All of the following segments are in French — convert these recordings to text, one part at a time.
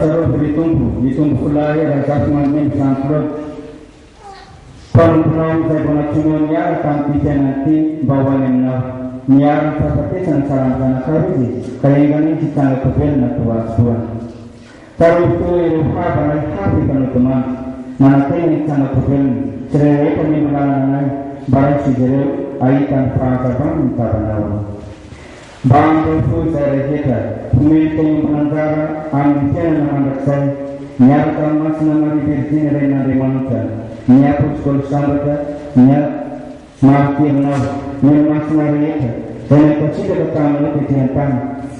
Pasarul ditumbuh kulai Razafimandimby Jean Claude. Penonton saya pernah cuma niar tanti nanti bawa niar seperti saran sana kari kali kita kebel natua suan. Taruh tu iruha balai hapi penutuman. Nanti ini sana kebel cerai pemimpin balai sijere aitan prasapan tabanau. Bangku tu saya rejeka pemimpin penantara ambil nama saya niar kamas nama diberi rena dimanusia. Nya puskul sambata nya mati mas marieta dan kecil ketemu kejadian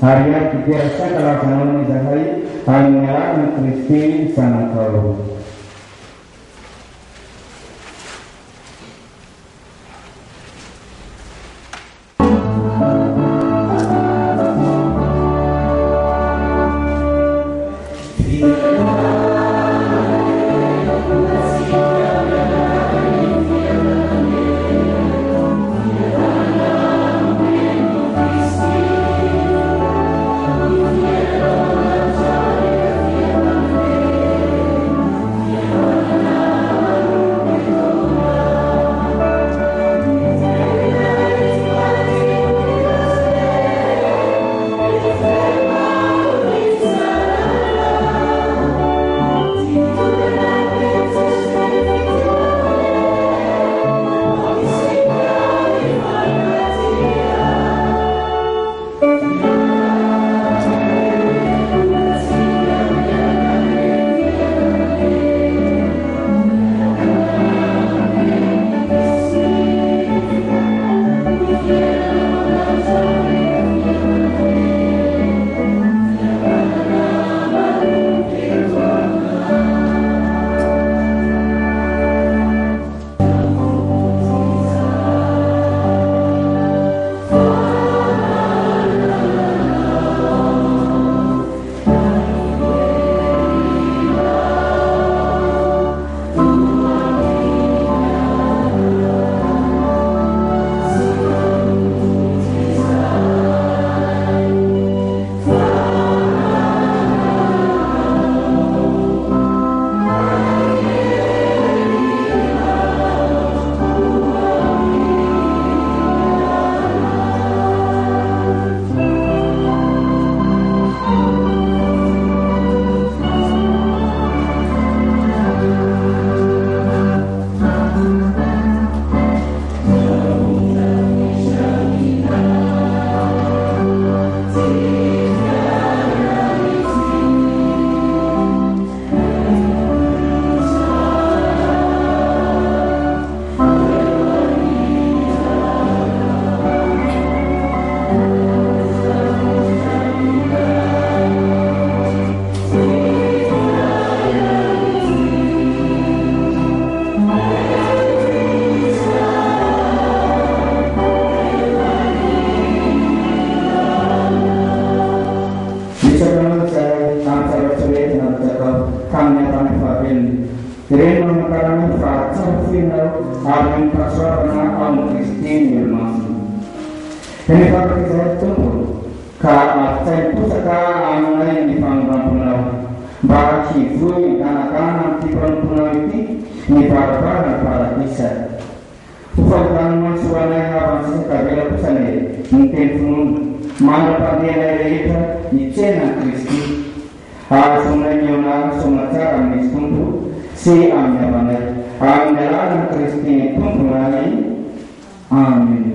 harian dikira kalau kamu dahai hanya Kristi sana kau. Ini kalau kita tunggu, kalau saya sekarang yang di panggung pulau, bagi fui anak-anak di panggung pulau ini para bisa. Bukan masalah yang apa kabila pesan mungkin pun mana pada itu di cina Kristi. Sungai Yona sumatera mistumpu si amnya mana amnya Kristi pun mulai amin.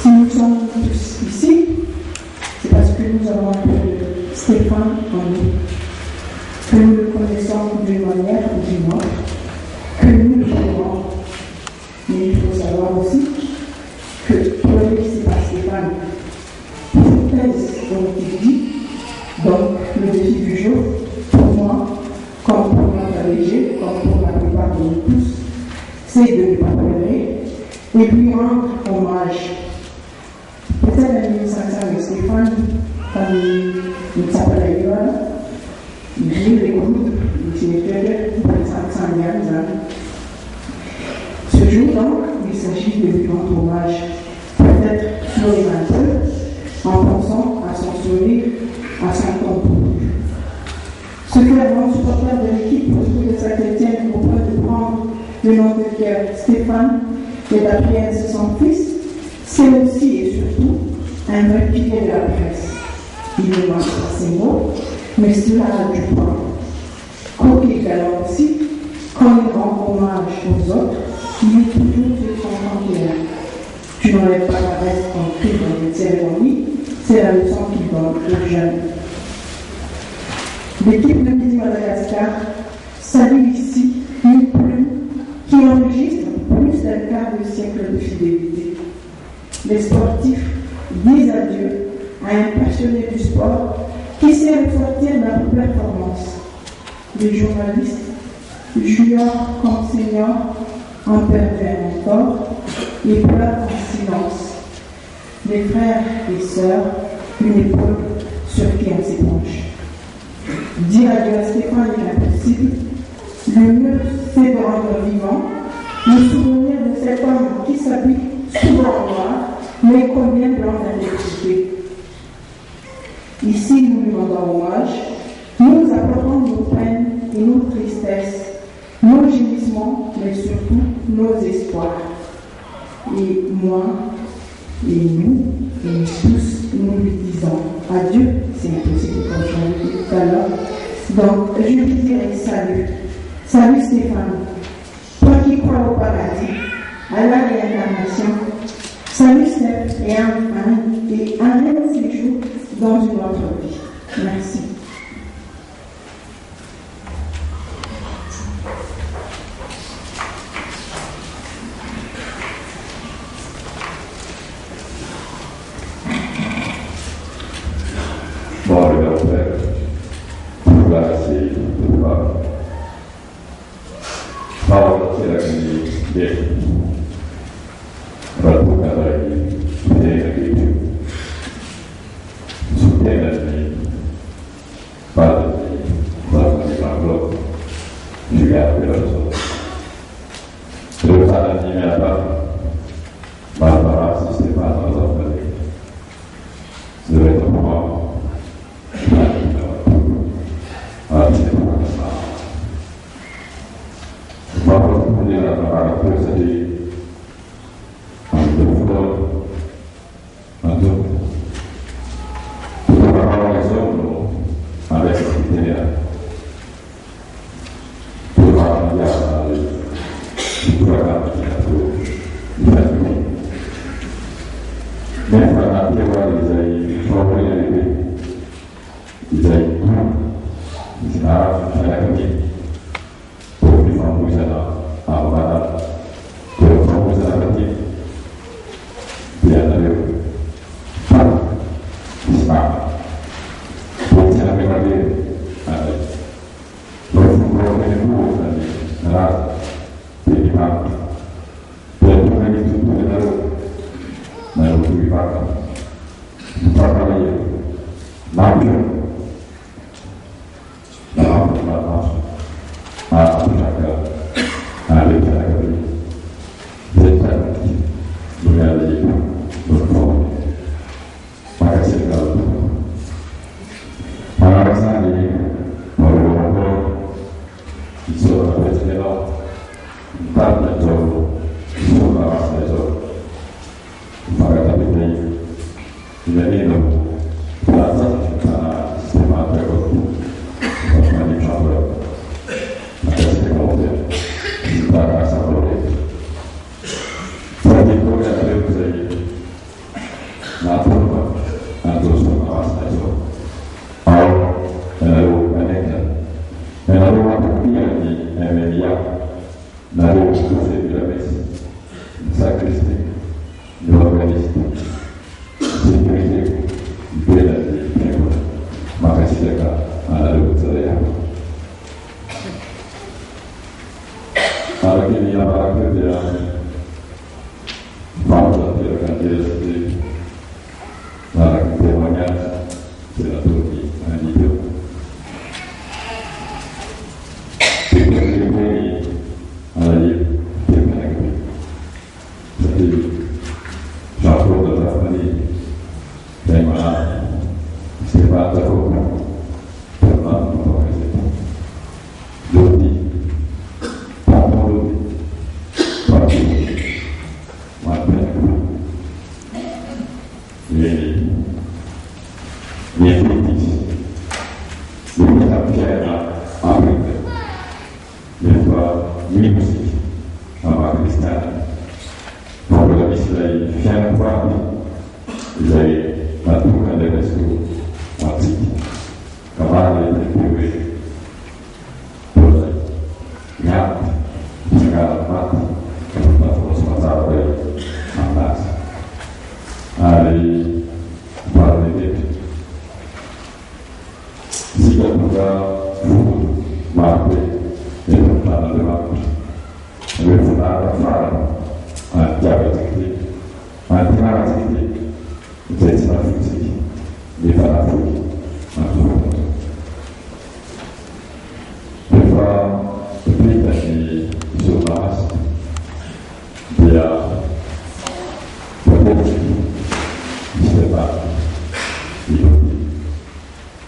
Si nous sommes tous ici, c'est parce que nous avons un peu de Stéphane en nous, que nous le connaissons d'une manière ou d'une autre, que nous le voyons. Mais il faut savoir aussi que pour lui, c'est pas Stéphane. Pour thèse, comme il dit, donc le défi du jour, pour moi, comme pour notre léger, comme pour la plupart de nous tous, c'est de ne pas pleurer et lui rendre hommage. Peut-être la 1500 de Stéphane, quand il s'appelle à l'école, il vit les coups, il s'est fait pour les 500 ans. Ce jour donc, il s'agit de lui rendre hommage, peut-être pleurer un peu, en pensant à son sourire, à son tombeau. Ce que la grande supporter de l'équipe de Saint-Étienne propose de prendre le nom de Pierre Stéphane et d'appeler ainsi son fils, c'est aussi et surtout un vrai pilier de la presse. Il ne manque pas ses mots, mais cela a du poids. Côté galant aussi, quand il rend hommage aux autres, il est toujours de son candidat. Tu n'enlèves pas la reste en dans une cérémonie, c'est la leçon qu'il donne aux jeunes. L'équipe de Midi Madagascar salue ici une plume qui enregistre plus d'un quart de siècle de fidélité. Les sportifs disent adieu à un passionné du sport qui sait ressortir leur performance. Les journalistes, juniors comme seniors, en perdent encore et pleurent en silence. Les frères et sœurs, une épaule sur qui on s'épanche. Dire adieu à Stéphane est impossible. Le mieux, c'est de rendre vivant le souvenir de cet homme qui s'habille souvent en noir, mais combien blanc d'intégrité. Ici, nous lui rendons hommage, nous apportons nos peines et nos tristesses, nos gémissements, mais surtout nos espoirs. Et moi, et nous, et tous, nous lui disons adieu. C'est impossible comme je l'ai dit tout à l'heure. Donc, je lui dirai salut. Salut Stéphane. Toi qui crois au paradis, à la réincarnation. Salut Steph et un même séjour dans une autre vie. Merci. Bon, le père, tout là, c'est tout pas. Parole, c'est la communauté. On va tout travailler, soutien l'agriculture, soutien la vie, pas de vie, pas de l'enveloppe, je garde la chose. Le travail n'y vient pas, Barbara, si c'est pas dans la famille, ça doit être moi. Stéphane Jacob, pernah memprofesi Lodi, Tamu Lodi, Partie, ini kritis, ini percaya Afrika, ini musik, sama Kristen, kalau Israel fian kuat, Israel matukan dari itu mati, kembali berkuih, boleh, nyat, segala mati, kita terus mencapai atas, hari balik. Jika juga mampu bertahan dengan bertahan jaga tinggi, antara tinggi, jadi tinggi, di tanah tinggi, bertahan berita di jurnalis dia berfungsi sebagai hidup.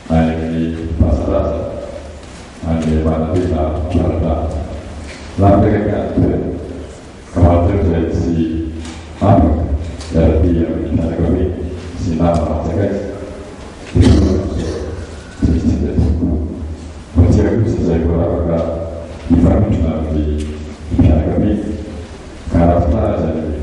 Ini pasar, ini mana kita berada. Lalu kita kemarin dari si apa dari yang kita kami si nama Obsèques itu sedikit Obsèques saya berapa di kami di kami karena jadi